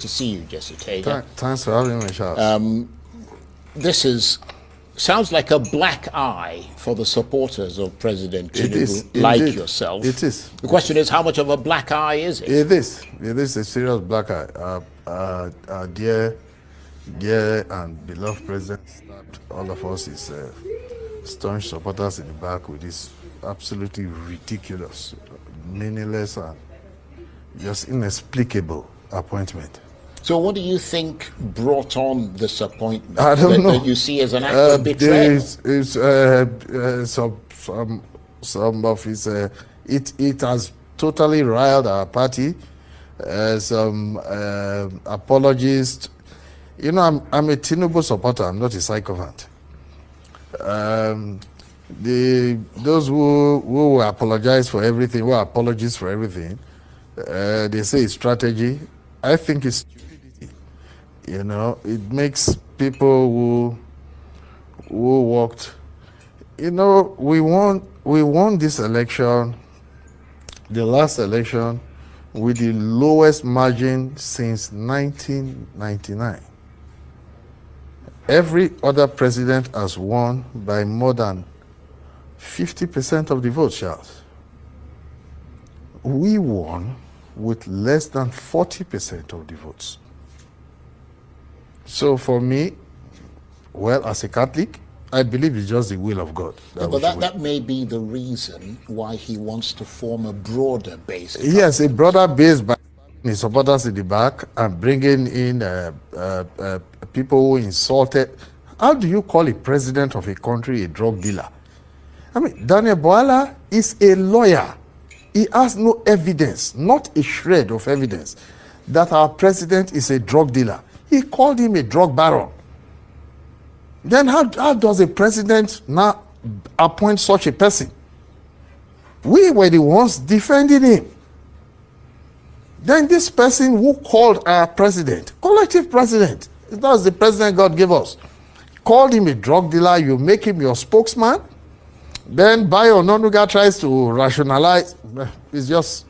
to see you, Jesse Taylor. Thanks for having me, Charles. This sounds like a black eye for the supporters of President It is, Tinubu, like indeed. yourself. It is. The question is, how much of a black eye is it? It is. It is a serious black eye. Dear and beloved President, all of us is staunch supporters in the back with this absolutely ridiculous, meaningless, and just inexplicable appointment. So what do you think brought on this appointment? I don't know. That you see as an act of betrayal? Some of his it has totally riled our party. Some apologists. You know, I'm a Tinubu supporter. I'm not a sycophant. Those who apologize for everything, who apologize for everything, they say it's strategy. I think it's stupidity. You know, it makes people who worked. You know, we won this election, the last election, with the lowest margin since 1999. Every other president has won by more than 50% of the votes, Charles. We won with less than 40% of the votes. So for me, well, as a Catholic, I believe it's just the will of God. But that may be the reason why he wants to form a broader base. Yes, a broader base by his supporters in the back and bringing in people who insulted. How do you call a president of a country a drug dealer? I mean, Daniel Boala is a lawyer. He has no evidence, not a shred of evidence, that our president is a drug dealer. He called him a drug baron. Then how does a president now appoint such a person? We were the ones defending him. Then this person who called our president, collective president, that's the president God gave us, called him a drug dealer, you make him your spokesman. Then Bayo Ononuga tries to rationalize. It's just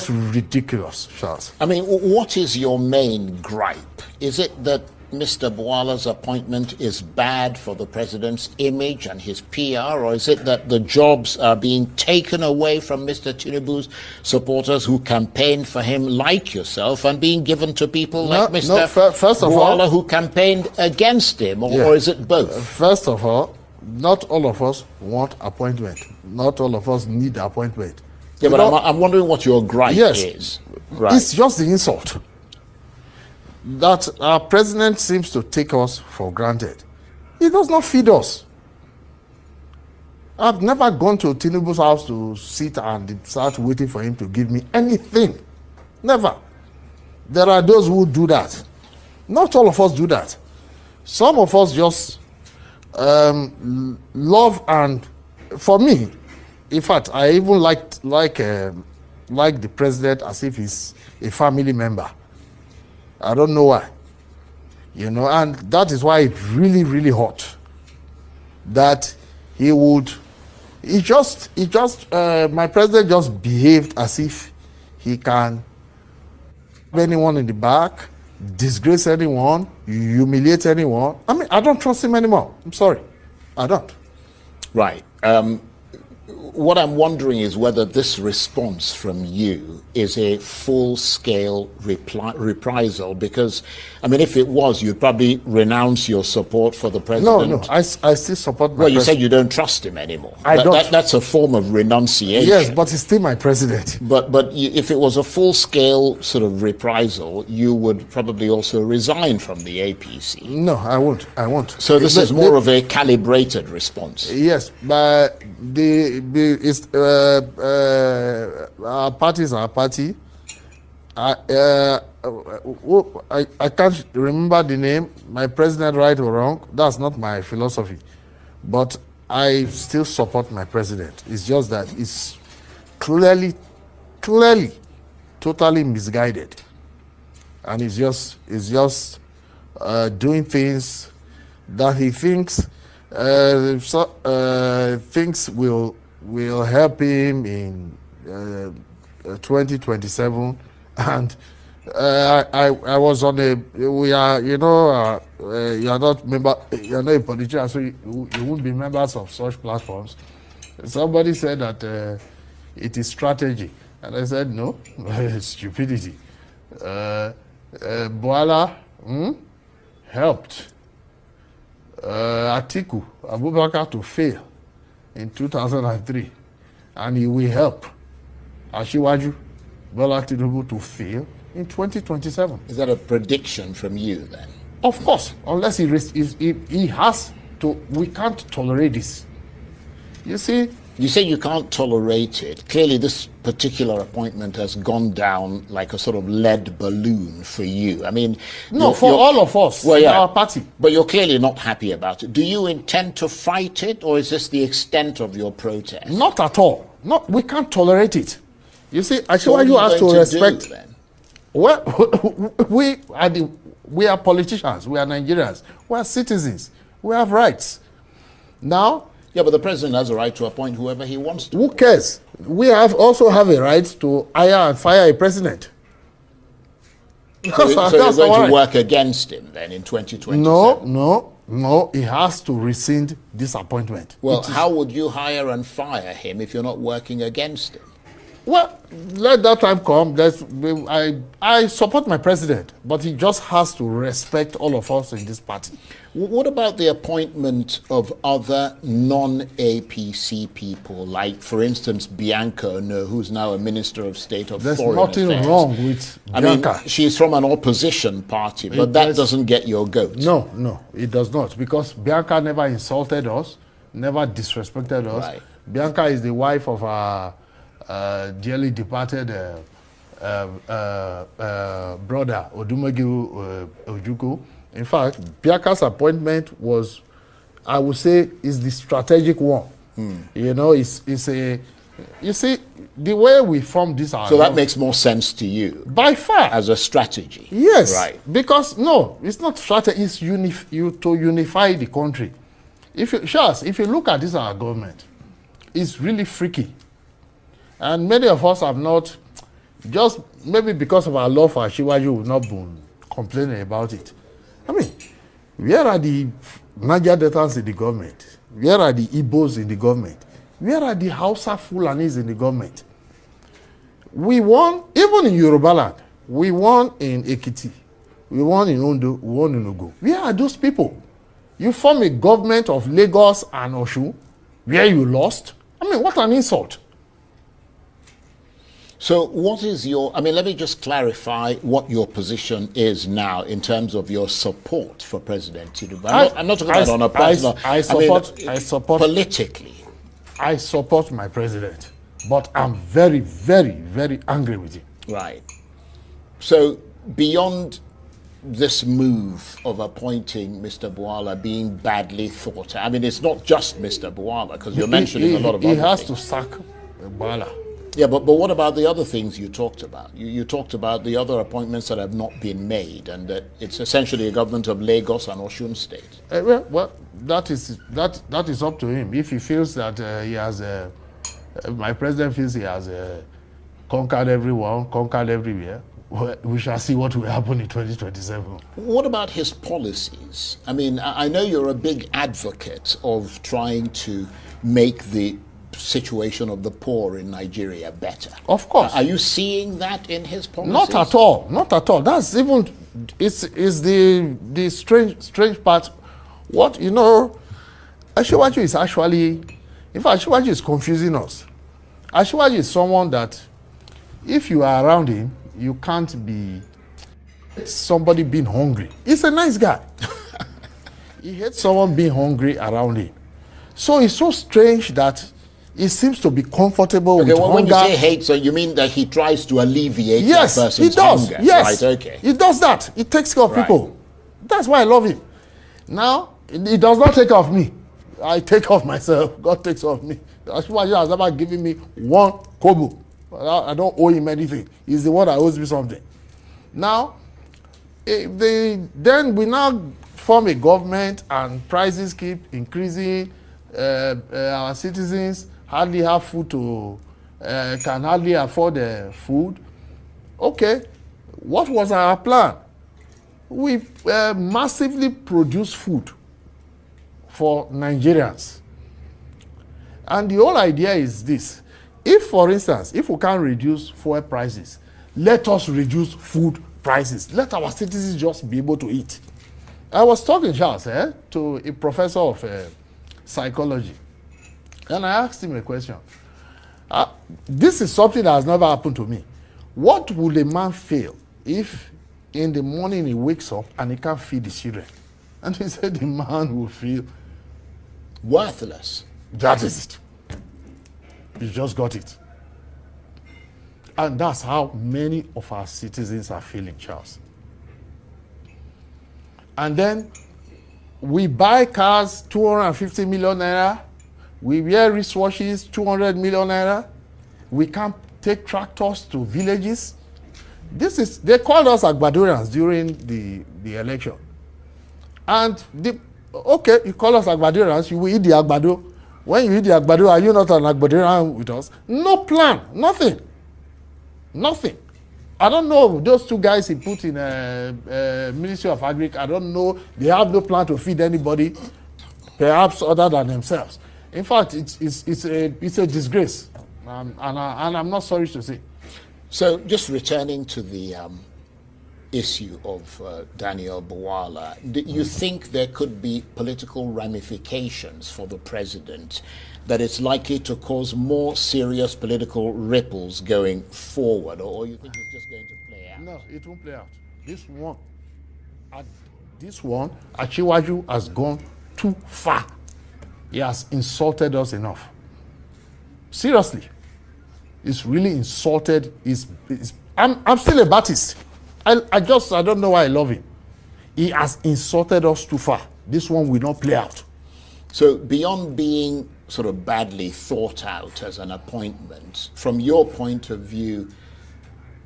ridiculous, Charles. I mean, what is your main gripe? Is it that Mr. Boala's appointment is bad for the president's image and his PR, or is it that the jobs are being taken away from Mr. Tinubu's supporters who campaigned for him, like yourself, and being given to people like Mr. Boala who campaigned against him, or is it both? First of all, not all of us want appointment. Not all of us need appointment. Yeah, but I'm wondering what your gripe is. Right. It's just the insult that our president seems to take us for granted. He does not feed us. I've never gone to Tinubu's house to sit and start waiting for him to give me anything. Never. There are those who do that. Not all of us do that. Some of us just love, and for me, in fact, I even like the president as if he's a family member. I don't know why, you know, and that is why it's really, really hot. That my president just behaved as if he can anyone in the back, disgrace anyone, humiliate anyone. I mean, I don't trust him anymore. I'm sorry, I don't. Right. What I'm wondering is whether this response from you is a full-scale reprisal, because, I mean, if it was, you'd probably renounce your support for the president. No, I still support my president. Well, you said you don't trust him anymore. That's a form of renunciation. Yes, but he's still my president. But if it was a full-scale sort of reprisal, you would probably also resign from the APC. No, I won't. So this is more of a calibrated response. Yes, but our party is our party. I can't remember the name. My president, right or wrong, that's not my philosophy. But I still support my president. It's just that it's clearly, totally misguided, and it's just doing things that he thinks things will help him in 2027, and I was on a. We are, you know, you are not member. You are not a politician, so you won't be members of such platforms. Somebody said that it is strategy, and I said no, it's stupidity. Boala helped Atiku Abubakar to fail in 2003, and he will help Asiwaju Bola Tinubu to fail in 2027. Is that a prediction from you then? Of course, unless he has to, we can't tolerate this. You see, you say you can't tolerate it. Clearly, this particular appointment has gone down like a sort of lead balloon for you. I mean, no, for all of us, in our party. But you're clearly not happy about it. Do you intend to fight it, or is this the extent of your protest? Not at all. No, we can't tolerate it. You see, Asiwaju has to respect. Well, we are politicians. We are Nigerians. We are citizens. We have rights. Now. Yeah, but the president has a right to appoint whoever he wants to. Who cares? We also have a right to hire and fire a president. Because so you're going to work against him then in 2027? No. He has to rescind this appointment. Well, how would you hire and fire him if you're not working against him? Well, let that time come. I support my president, but he just has to respect all of us in this party. What about the appointment of other non-APC people, like, for instance, Bianca Ono, who's now a Minister of State of Foreign Affairs? There's nothing wrong with Bianca. I mean, she's from an opposition party, but that doesn't get your goat. No, it does not, because Bianca never insulted us, never disrespected us. Right. Bianca is the wife of our dearly departed brother Odumegu Ojukwu. In fact, Bianca's appointment was, I would say, is the strategic one. You know, you see, the way we form this. So that makes more sense to you, by far, as a strategy. Yes, right. Because no, it's not strategy. It's to unify the country. If you look at this, our government, it's really freaky. And many of us have not, just maybe because of our love for Asiwaju, we've not been complaining about it. I mean, where are the Niger Deltans in the government? Where are the Igbos in the government? Where are the Hausa Fulanis in the government? We won, even in Yoruba land, we won in Ekiti, we won in Ondo, we won in Ogo. Where are those people? You form a government of Lagos and Osun, where you lost? I mean, what an insult. So what is your, I mean, let me just clarify what your position is now in terms of your support for President Tinubu. I'm not talking about on a personal, I support politically. I support my president, but I'm very, very, very angry with him. Right. So beyond this move of appointing Mr. Boala being badly thought, I mean, it's not just Mr. Boala, because you're mentioning a lot of other things. He has to sack Boala. Yeah, but what about the other things you talked about? You talked about the other appointments that have not been made, and that it's essentially a government of Lagos and Osun State. Well, that is up to him. If he feels that he has, my president feels he has conquered everyone, conquered everywhere, we shall see what will happen in 2027. What about his policies? I mean, I know you're a big advocate of trying to make the situation of the poor in Nigeria better. Of course. Are you seeing that in his policies? Not at all. Not at all. That's even, it's the strange part. What, you know, Asiwaju is actually, in fact, Asiwaju is confusing us. Asiwaju is someone that, if you are around him, you can't be somebody being hungry. He's a nice guy. He hates someone being hungry around him. So it's so strange that he seems to be comfortable with hunger. When you say hate, so you mean that he tries to alleviate that person's he does. hunger? Yes, right, okay. He does that. He takes care of people. That's why I love him. Now, he does not take care of me. I take care of myself. God takes care of me. Asiwaju has never given me one kobo. I don't owe him anything. He's the one that owes me something. Now, then we now form a government and prices keep increasing. Our citizens hardly have food to, can hardly afford food. Okay, What was our plan? We massively produced food for Nigerians. And the whole idea is this. If, for instance, if we can't reduce fuel prices, let us reduce food prices. Let our citizens just be able to eat. I was talking, Charles, to a professor of psychology. And I asked him a question. This is something that has never happened to me. What will a man feel if in the morning he wakes up and he can't feed his children? And he said the man will feel worthless. That is it. You just got it. And that's how many of our citizens are feeling, Charles. And then we buy cars, 250 million naira. We wear wristwatches, 200 million naira. We can't take tractors to villages. They called us Agbadorians during the election. And okay, you call us Agbadorians, you will eat the Agbado. When you eat the Agbado, are you not an Agbadorian with us? No plan, nothing. Nothing. I don't know, those two guys he put in Ministry of Agriculture, I don't know, they have no plan to feed anybody, perhaps other than themselves. In fact, it's a disgrace, and I'm not sorry to say. So just returning to the issue of Daniel Bwala, do you think there could be political ramifications for the president that it's likely to cause more serious political ripples going forward, or you think it's just going to play out? No, it won't play out. This one, Achiwaju has gone too far. He has insulted us enough. Seriously. He's really insulted. I'm still a Baptist. I don't know why I love him. He has insulted us too far. This one will not play out. So beyond being sort of badly thought out as an appointment, from your point of view,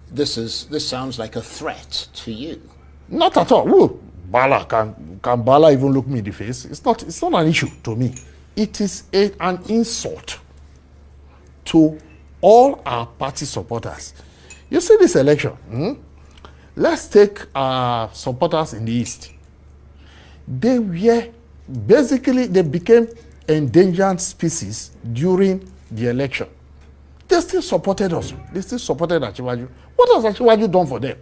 this sounds like a threat to you. Not at all. Whoa. Bala, can Bala even look me in the face? It's not an issue to me. It is an insult to all our party supporters. You see this election, let's take our supporters in the East. They became endangered species during the election. They still supported us. They still supported Achiwaju. What has Achiwaju done for them?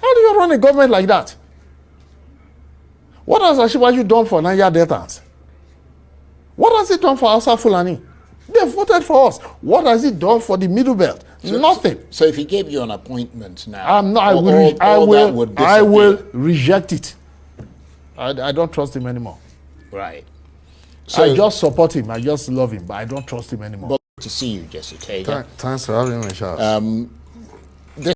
How do you run a government like that? What has Achiwaju done for Niger Deltans? What has he done for Hausa Fulani? They voted for us. What has he done for the Middle Belt? Nothing. So if he gave you an appointment now, I will reject it. I don't trust him anymore. Right. So I just support him. I just love him, but I don't trust him anymore. But to see you, Jesse Taylor. Thanks for having me, Charles.